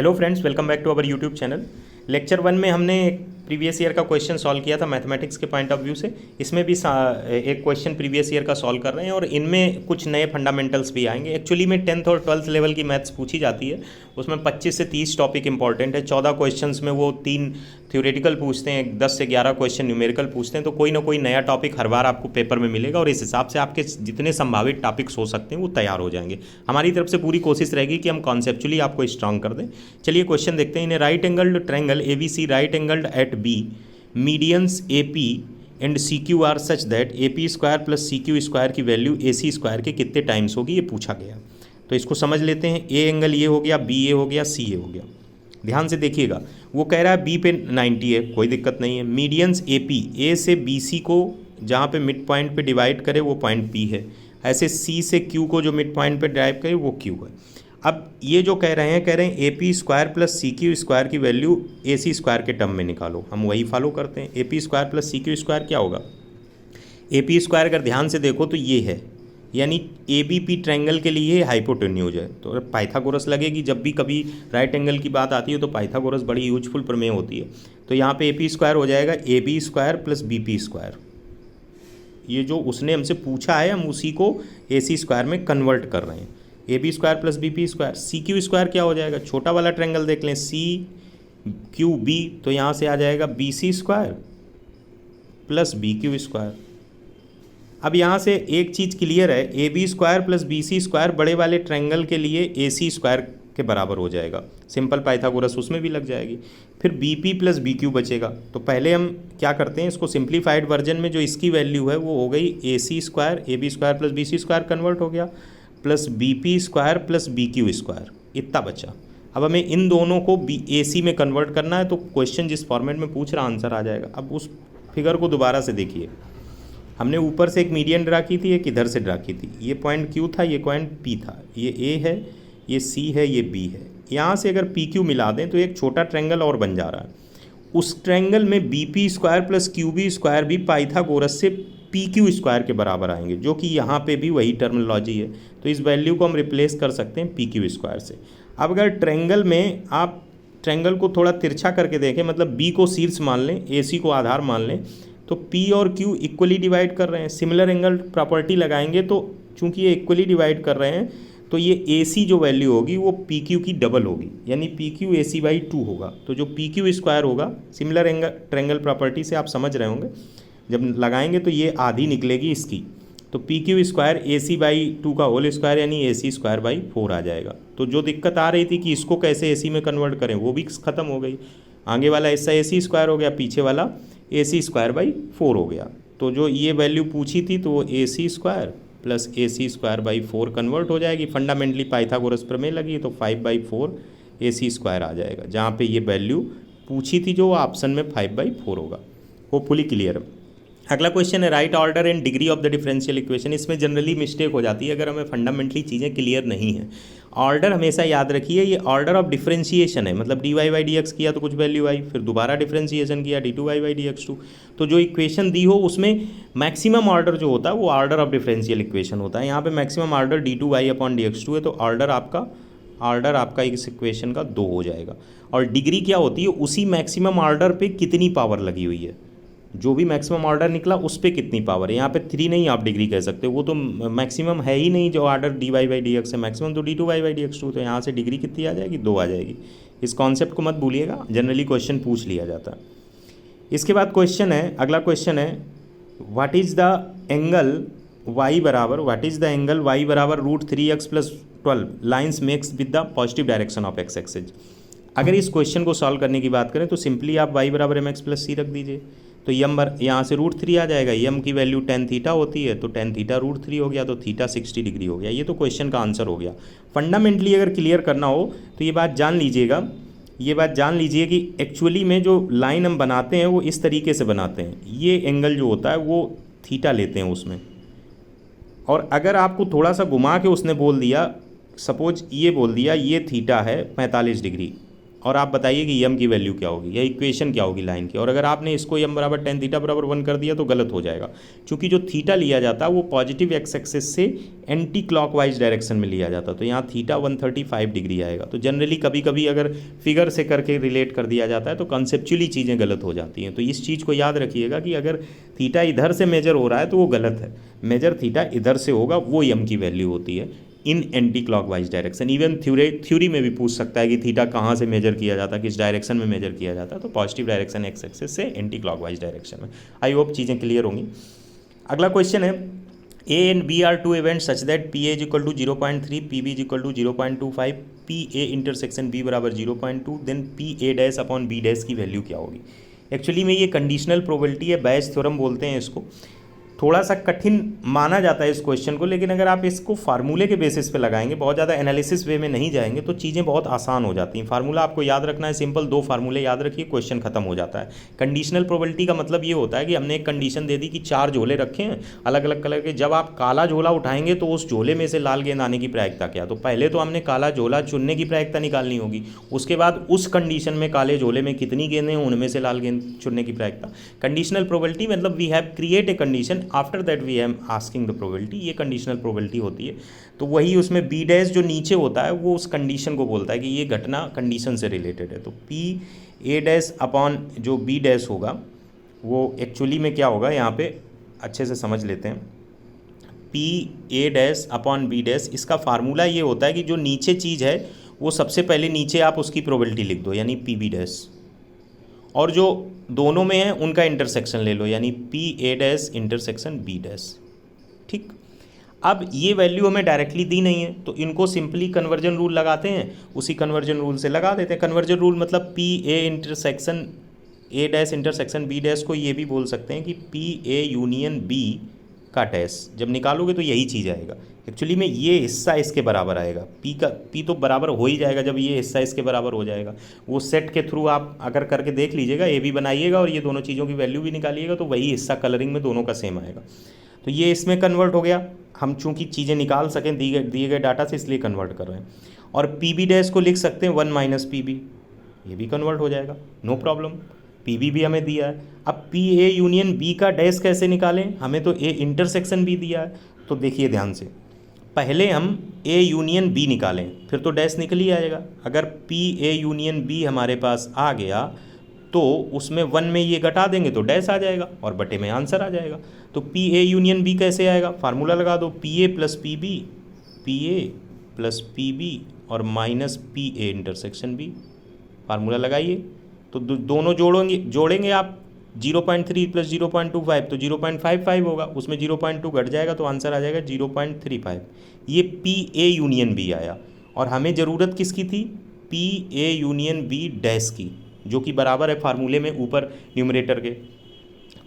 Hello friends, welcome back to our YouTube channel. Lecture 1 में हमने एक प्रीवियस ईयर का क्वेश्चन सॉल्व किया था मैथमेटिक्स के पॉइंट ऑफ व्यू से। इसमें भी एक क्वेश्चन प्रीवियस ईयर का सॉल्व कर रहे हैं और इनमें कुछ नए फंडामेंटल्स भी आएंगे। एक्चुअली में 10th और 12th लेवल की मैथ्स पूछी जाती है, उसमें 25 से 30 टॉपिक इंपॉर्टेंट है। 14 क्वेश्चंस में वो 3 थ्योरेटिकल पूछते हैं, 10 से 11 क्वेश्चन न्यूमेरिकल पूछते हैं। तो कोई ना कोई नया टॉपिक हर बार आपको पेपर में मिलेगा और इस हिसाब से आपके जितने संभावित टॉपिक्स हो सकते हैं वो तैयार हो जाएंगे। हमारी तरफ से पूरी कोशिश रहेगी कि हम कॉन्सेप्चुअली आपको स्ट्रांग कर दें। चलिए क्वेश्चन देखते हैं। In right angled triangle ABC right angled at B, medians AP and CQ are such that AP square plus CQ square की वैल्यू AC स्क्वायर के कितने टाइम्स होगी, ये पूछा गया। तो इसको समझ लेते हैं। A एंगल ये हो गया, B ये हो गया, C ये हो गया। ध्यान से देखिएगा, वो कह रहा है B पे 90 है, कोई दिक्कत नहीं है। मीडियंस AP, A से BC को जहाँ पे मिड पॉइंट पे डिवाइड करे वो पॉइंट P है। ऐसे C से Q को जो मिड पॉइंट पे ड्राइव करे वो Q है। अब ये जो कह रहे हैं AP square plus CQ square की वैल्यू AC स्क्वायर के टर्म में निकालो। हम वही फॉलो करते हैं। AP square plus CQ square क्या होगा? AP स्क्वायर अगर ध्यान से देखो तो ये है, यानी ABP ट्रायंगल के लिए हाइपोटेन्यूज है। तो पाइथागोरस लगेगी जब भी कभी राइट एंगल की बात आती है, तो पाइथागोरस बड़ी यूजफुल प्रमेय होती है। तो यहाँ पे AP स्क्वायर हो जाएगा AB square plus BP square. ये जो उसने हमसे पूछा है हम उसी को AC स्क्वायर में कन्वर्ट कर रहे हैं। AB square plus BP square. CQ square क्या हो जाएगा? छोटा वाला ट्रायंगल देख लें, CQB, तो यहाँ से आ जाएगा BC square plus BQ square. अब यहाँ से एक चीज़ क्लियर है, AB square plus BC square बड़े वाले ट्रायंगल के लिए AC स्क्वायर के बराबर हो जाएगा। सिंपल पाइथागोरस उसमें भी लग जाएगी। फिर BP प्लस BQ बचेगा। तो पहले हम क्या करते हैं, इसको सिंप्लीफाइड वर्जन में जो इसकी वैल्यू है वो हो गई AC square, AB square plus BC square convert हो गया, plus BP square plus BQ square, इतना बचा। अब हमें इन दोनों को AC में कन्वर्ट करना है। तो क्वेश्चन जिस फॉर्मेट में पूछ रहा आंसर आ जाएगा। अब उस फिगर को दोबारा से देखिए। हमने ऊपर से एक मीडियन ड्रा की थी, एक इधर से ड्रा की थी। ये पॉइंट Q था, ये पॉइंट P था, ये A है, ये C है, ये B है। यहाँ से अगर PQ मिला दें तो एक छोटा ट्रायंगल और बन जा रहा है। उस ट्रायंगल में BP square plus QB square भी पाइथागोरस से PQ स्क्वायर के बराबर आएंगे, जो कि यहाँ पे भी वही टर्मिनोलॉजी है। तो इस वैल्यू को हम रिप्लेस कर सकते हैं PQ स्क्वायर से। अब अगर ट्रायंगल में आप ट्रायंगल को थोड़ा तिरछा करके देखें, मतलब B को शीर्ष मान लें, AC को आधार मान लें, तो P और Q इक्वली डिवाइड कर रहे हैं। सिमिलर एंगल प्रॉपर्टी लगाएंगे तो चूंकि ये इक्वली डिवाइड कर रहे हैं तो ये AC जो वैल्यू होगी वो PQ की डबल होगी, यानी PQ AC/2 होगा। तो जो PQ स्क्वायर होगा, सिमिलर एंगल ट्रायंगल प्रॉपर्टी से आप समझ रहे होंगे, जब लगाएंगे तो ये आधी निकलेगी इसकी। तो PQ स्क्वायर AC/2 का होल स्क्वायर यानी AC स्क्वायर 4 आ जाएगा। तो जो दिक्कत आ रही थी कि इसको कैसे AC में कन्वर्ट करें, वो भी ख़त्म हो गई। आगे वाला हिस्सा AC स्क्वायर हो गया, पीछे वाला AC स्क्वायर 4 हो गया। तो जो ये वैल्यू पूछी थी तो वो AC square plus AC square 4 convert हो जाएगी। फंडामेंटली पाइथागोरस प्रमेय लगी तो 5/4 AC स्क्वायर आ जाएगा। जहाँ पे ये वैल्यू पूछी थी जो ऑप्शन में 5/4 होगा। होपफुली क्लियर है। अगला क्वेश्चन है, right order and degree of the differential equation. इसमें जनरली मिस्टेक हो जाती है अगर हमें फंडामेंटली चीज़ें क्लियर नहीं है। ऑर्डर हमेशा याद रखिए, ये ऑर्डर ऑफ डिफरेंशिएशन है, मतलब dy/dx किया तो कुछ वैल्यू आई, फिर दोबारा डिफरेंशिएशन किया d2y/dx2। तो जो इक्वेशन दी हो उसमें मैक्सिमम ऑर्डर जो होता है वो ऑर्डर ऑफ डिफरेंशियल इक्वेशन होता है। यहाँ पे मैक्सिमम ऑर्डर d2y/dx2 है, तो ऑर्डर आपका इस इक्वेशन का 2 हो जाएगा। और डिग्री क्या होती है, उसी मैक्सिमम ऑर्डर पे कितनी पावर लगी हुई है, जो भी मैक्सिमम ऑर्डर निकला उस पर कितनी पावर है। यहाँ पे 3 नहीं आप डिग्री कह सकते, वो तो मैक्सिमम है ही नहीं। जो ऑर्डर dy/dx है मैक्सिमम तो d2y/dx2, तो यहाँ से डिग्री कितनी आ जाएगी, 2 आ जाएगी। इस कॉन्सेप्ट को मत भूलिएगा, जनरली क्वेश्चन पूछ लिया जाता है। इसके बाद क्वेश्चन है, अगला क्वेश्चन है, what is the angle y बराबर √3x + 12 lines makes with the positive direction of x axis. अगर इस क्वेश्चन को सॉल्व करने की बात करें तो सिंपली आप y बराबर mx + c रख दीजिए। तो यहाँ से √3 आ जाएगा। m की वैल्यू tan थीटा होती है, तो tan थीटा √3 हो गया, तो थीटा 60 डिग्री हो गया। ये तो क्वेश्चन का आंसर हो गया। फंडामेंटली अगर क्लियर करना हो तो ये बात जान लीजिए कि एक्चुअली में जो लाइन हम बनाते हैं वो इस तरीके से बनाते हैं। ये एंगल जो होता है वो थीटा लेते हैं उसमें, और अगर आपको थोड़ा सा घुमा के उसने बोल दिया, सपोज ये बोल दिया ये थीटा है 45 डिग्री, और आप बताइए कि एम की वैल्यू क्या होगी या इक्वेशन क्या होगी लाइन की। और अगर आपने इसको एम बराबर टेन थीटा बराबर 1 कर दिया तो गलत हो जाएगा, क्योंकि जो थीटा लिया जाता है वो पॉजिटिव एक्स एक्सिस से एंटी क्लॉकवाइज डायरेक्शन में लिया जाता है, तो यहाँ थीटा 135 डिग्री आएगा। तो जनरली कभी कभी अगर फिगर से करके रिलेट कर दिया जाता है तो कंसेप्चुअली चीज़ें गलत हो जाती हैं। तो इस चीज़ को याद रखिएगा कि अगर थीटा इधर से मेजर हो रहा है तो वो गलत है, मेजर थीटा इधर से होगा, वो एम की वैल्यू होती है in anti clockwise direction. Even theory में भी पूछ सकता है कि थीटा कहाँ से मेजर किया जाता है, किस डायरेक्शन में मेजर किया जाता है, तो पॉजिटिव डायरेक्शन एक्स एक्सिस से एंटी क्लॉकवाइज डायरेक्शन में। आई होप चीज़ें क्लियर होंगी। अगला क्वेश्चन है, A and B are two event such that P A is equal to 0.3, P B is equal to 0.25, P A intersection B बराबर 0.2, then P A dash upon B dash की value क्या होगी। Actually में ये conditional probability है, Bayes theorem बोलते हैं इसको। थोड़ा सा कठिन माना जाता है इस क्वेश्चन को, लेकिन अगर आप इसको फार्मूले के बेसिस पे लगाएंगे, बहुत ज़्यादा एनालिसिस वे में नहीं जाएंगे, तो चीज़ें बहुत आसान हो जाती हैं। फार्मूला आपको याद रखना है, सिंपल 2 फार्मूले याद रखिए, क्वेश्चन खत्म हो जाता है। कंडीशनल प्रोबेबिलिटी का मतलब ये होता है कि हमने एक कंडीशन दे दी कि 4 झोले रखे हैं अलग अलग कलर के, जब आप काला झोला उठाएंगे तो उस झोले में से लाल गेंद आने की प्रायिकता क्या। तो पहले तो हमने काला झोला चुनने की प्रायिकता निकालनी होगी, उसके बाद उस कंडीशन में काले झोले में कितनी गेंदें हैं उनमें से लाल गेंद चुनने की प्रायिकता। कंडीशनल प्रोबेबिलिटी मतलब we have create a condition, after that we asking the probability, ये कंडीशनल प्रोबेबिलिटी होती है। तो वही उसमें बी डैश जो नीचे होता है वो उस कंडीशन को बोलता है कि ये घटना कंडीशन से रिलेटेड है। तो पी ए डैश अपॉन जो बी डैश होगा वो एक्चुअली में क्या होगा, यहाँ पे अच्छे से समझ लेते हैं। P A dash upon B dash, इसका फार्मूला ये होता है कि जो नीचे चीज़ है वो सबसे पहले नीचे आप उसकी प्रोबेबिलिटी लिख दो, यानी पी बी डैश, और जो दोनों में है उनका इंटरसेक्शन ले लो, यानी P A dash intersection B dash. ठीक, अब ये वैल्यू हमें डायरेक्टली दी नहीं है तो इनको सिंपली कन्वर्जन रूल लगाते हैं, उसी कन्वर्जन रूल से लगा देते हैं। कन्वर्जन रूल मतलब P A intersection A dash intersection B dash को ये भी बोल सकते हैं कि पी ए यूनियन बी का डैश, जब निकालोगे तो यही चीज़ आएगा। एक्चुअली में ये हिस्सा इसके बराबर आएगा, पी तो बराबर हो ही जाएगा जब ये हिस्सा इसके बराबर हो जाएगा। वो सेट के थ्रू आप अगर करके देख लीजिएगा, ए भी बनाइएगा और ये दोनों चीज़ों की वैल्यू भी निकालिएगा, तो वही हिस्सा कलरिंग में दोनों का सेम आएगा। तो ये इसमें कन्वर्ट हो गया, हम चूँकि चीज़ें निकाल सकें दिए गए डाटा से, इसलिए कन्वर्ट कर रहे हैं। और पी बी डैश को लिख सकते हैं 1 माइनस पी बी, ये भी कन्वर्ट हो जाएगा, नो प्रॉब्लम। पी बी भी हमें दिया है। अब पी ए यूनियन बी का डैश कैसे निकालें, हमें तो ए इंटरसेक्शन बी दिया है। तो देखिए ध्यान से, पहले हम ए यूनियन बी निकालें, फिर तो डैश निकल ही आएगा। अगर पी ए यूनियन बी हमारे पास आ गया तो उसमें 1 में ये घटा देंगे तो डैश आ जाएगा और बटे में आंसर आ जाएगा। तो पी ए यूनियन बी कैसे आएगा, फार्मूला लगा दो, P A plus P B, P A plus P B और minus P A intersection B, formula लगाइए। तो दोनों जोड़ेंगे आप, 0.3 प्लस 0.25 तो 0.55 होगा, उसमें 0.2 घट जाएगा तो आंसर आ जाएगा 0.35। ये पी ए यूनियन बी आया। और हमें ज़रूरत किसकी थी, P A union B dash की, जो कि बराबर है फार्मूले में ऊपर न्यूमरेटर के।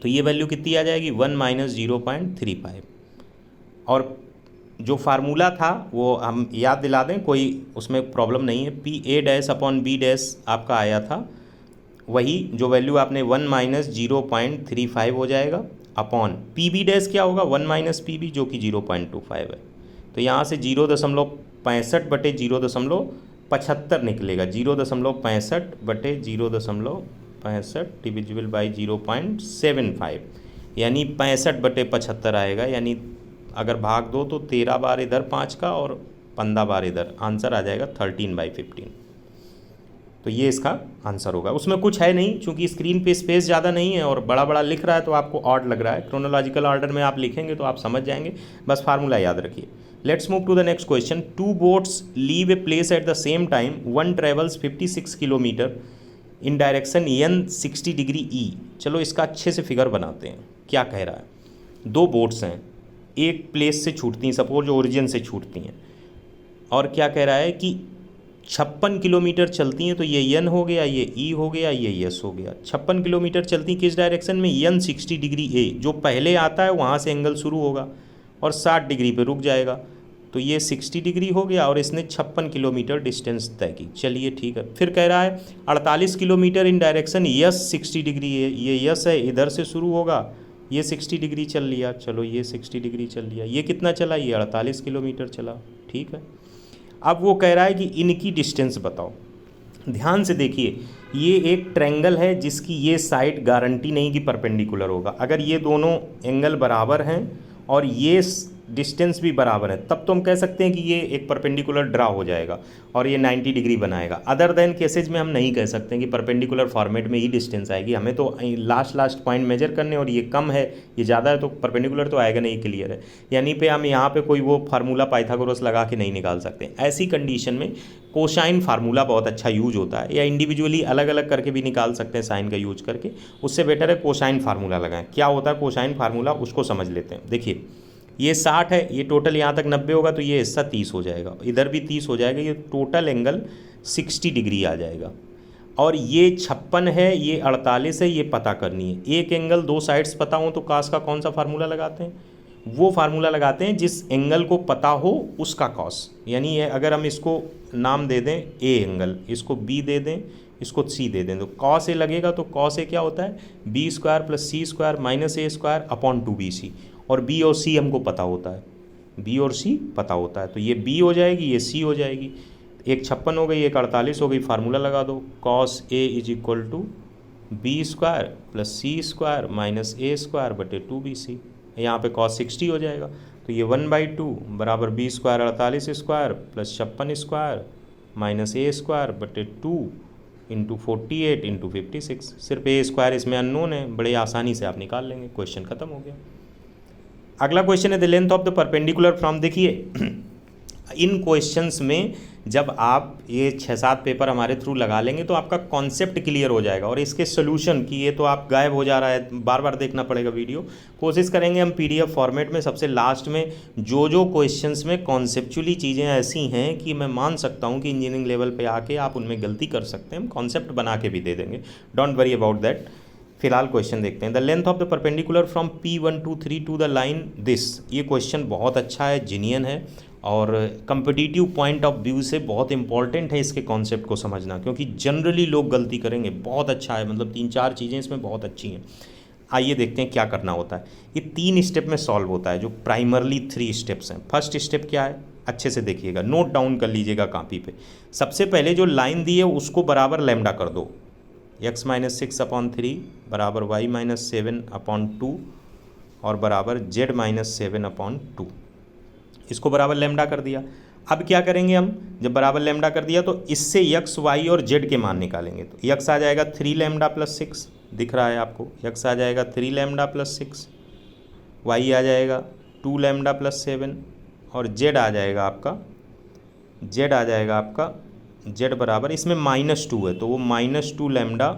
तो ये वैल्यू कितनी आ जाएगी, 1 माइनस 0.35। और जो फार्मूला था वो हम याद दिला दें, कोई उसमें प्रॉब्लम नहीं है। P A dash upon B dash आपका आया था वही जो वैल्यू आपने 1 माइनस 0.35 हो जाएगा, अपॉन पी बी डैश क्या होगा 1 माइनस पी बी जो कि 0.25 है। तो यहाँ से 0.65 बटे 0.75 निकलेगा, 0.65 बटे 0.65 डिविजिबल बाई 0.75, यानी 65 बटे 75 आएगा। यानी अगर भाग दो तो 13 बार इधर 5 का और 15 बार इधर, आंसर आ जाएगा 13/15। तो ये इसका आंसर होगा। उसमें कुछ है नहीं, चूंकि स्क्रीन पे स्पेस ज़्यादा नहीं है और बड़ा बड़ा लिख रहा है तो आपको ऑड लग रहा है। क्रोनोलॉजिकल ऑर्डर में आप लिखेंगे तो आप समझ जाएंगे, बस फार्मूला याद रखिए। Let's move to the next question. 2 boats leave a place at the same time, one travels 56 kilometre in direction N 60 degree E. चलो इसका अच्छे से फिगर बनाते हैं। क्या कह रहा है, 2 बोट्स हैं, एक प्लेस से छूटती हैं, सपोज ओरिजिन से छूटती हैं, और क्या कह रहा है कि 56 किलोमीटर चलती हैं। तो ये एन हो गया, ये ई हो गया, ये एस हो गया। 56 किलोमीटर चलती किस डायरेक्शन में, एन 60 डिग्री ए, जो पहले आता है वहाँ से एंगल शुरू होगा और 60 डिग्री पे रुक जाएगा। तो ये 60 डिग्री हो गया और इसने 56 किलोमीटर डिस्टेंस तय की। चलिए ठीक है। फिर कह रहा है 48 kilometre in direction yes 60 degree है, ये यस है, इधर से शुरू होगा, ये 60 डिग्री चल लिया, चलो ये 60 डिग्री चल लिया, ये कितना चला, ये 48 किलोमीटर चला। ठीक है। अब वो कह रहा है कि इनकी डिस्टेंस बताओ। ध्यान से देखिए, ये एक ट्रायंगल है जिसकी ये साइड गारंटी नहीं कि परपेंडिकुलर होगा। अगर ये दोनों एंगल बराबर हैं और ये डिस्टेंस भी बराबर है, तब तो हम कह सकते हैं कि ये एक परपेंडिकुलर ड्रा हो जाएगा और ये 90 डिग्री बनाएगा। अदर देन केसेज में हम नहीं कह सकते हैं कि परपेंडिकुलर फॉर्मेट में ही डिस्टेंस आएगी। हमें तो लास्ट पॉइंट मेजर करने, और ये कम है ये ज़्यादा है, तो परपेंडिकुलर तो आएगा नहीं, क्लियर है। यानी पे हम यहाँ पे कोई वो फार्मूला पाइथागोरस लगा के नहीं निकाल सकते। ऐसी कंडीशन में कोसाइन फार्मूला बहुत अच्छा यूज होता है, या इंडिविजुअली अलग अलग करके भी निकाल सकते हैं साइन का यूज करके। उससे बेटर है कोसाइन फार्मूला लगाएं। क्या होता है कोसाइन फार्मूला, उसको समझ लेते हैं। देखिए ये 60 है, ये टोटल यहाँ तक 90 होगा, तो ये हिस्सा 30 हो जाएगा, इधर भी 30 हो जाएगा, ये टोटल एंगल 60 डिग्री आ जाएगा। और ये 56 है, ये 48 है, ये पता करनी है। एक एंगल दो साइड्स पता हो तो कास का कौन सा फार्मूला लगाते हैं? वो फार्मूला लगाते हैं जिस एंगल को पता हो उसका कॉस। यानी ये अगर हम इसको नाम दे दें ए एंगल, इसको बी दे दें, इसको सी दे दें, तो कॉस ए लगेगा। तो कॉस ए क्या होता है? B square plus C square minus ए स्क्वायर अपॉन 2bc। और बी और सी हमको पता होता है, बी और सी पता होता है, तो ये बी हो जाएगी, ये सी हो जाएगी। एक 56 हो गई, एक 48 हो गई। फार्मूला लगा दो, cos A is equal to B square plus C square minus A square बटे 2bc। यहाँ पे कॉस 60 हो जाएगा, तो ये 1/2 बराबर b square 48 square plus 56 square minus ए स्क्वायर बटे 2 इंटू 48 इंटू 56। सिर्फ ए स्क्वायर इसमें अननोन है, बड़े आसानी से आप निकाल लेंगे। क्वेश्चन खत्म हो गया। अगला क्वेश्चन है the length of the perpendicular from. देखिए इन क्वेश्चंस में जब आप ये 6-7 पेपर हमारे थ्रू लगा लेंगे तो आपका कॉन्सेप्ट क्लियर हो जाएगा। और इसके सोल्यूशन की, ये तो आप गायब हो जा रहा है, बार बार देखना पड़ेगा वीडियो। कोशिश करेंगे हम पीडीएफ फॉर्मेट में सबसे लास्ट में जो क्वेश्चंस में कॉन्सेप्चुअली चीज़ें ऐसी हैं कि मैं मान सकता हूँ कि इंजीनियरिंग लेवल पे आके आप उनमें गलती कर सकते हैं, हम कॉन्सेप्ट बना के भी दे देंगे। Don't worry about that. फिलहाल क्वेश्चन देखते हैं। The length of the perpendicular from P123 to the line this. ये क्वेश्चन बहुत अच्छा है, जीनियन है, और कम्पिटिटिव पॉइंट ऑफ व्यू से बहुत इंपॉर्टेंट है इसके कॉन्सेप्ट को समझना, क्योंकि जनरली लोग गलती करेंगे। बहुत अच्छा है, मतलब 3-4 चीज़ें इसमें बहुत अच्छी हैं। आइए देखते हैं क्या करना होता है। ये 3 स्टेप में सॉल्व होता है, जो प्राइमरली 3 स्टेप्स हैं। फर्स्ट स्टेप क्या है, अच्छे से देखिएगा, नोट डाउन कर लीजिएगा कॉपी पे। सबसे पहले जो लाइन दी है उसको बराबर लैम्डा कर दो, x-6/3 बराबर y-7/2 और बराबर z-7/2। इसको बराबर लैम्डा कर दिया। अब क्या करेंगे हम, जब बराबर लैम्डा कर दिया तो इससे x, y और z के मान निकालेंगे। तो x आ जाएगा 3 लैम्डा प्लस 6, दिख रहा है आपको, x आ जाएगा 3 लैम्डा प्लस 6, y आ जाएगा 2 लैम्डा प्लस 7 और z आ जाएगा आपका z बराबर, इसमें -2 है तो वो -2 लैम्डा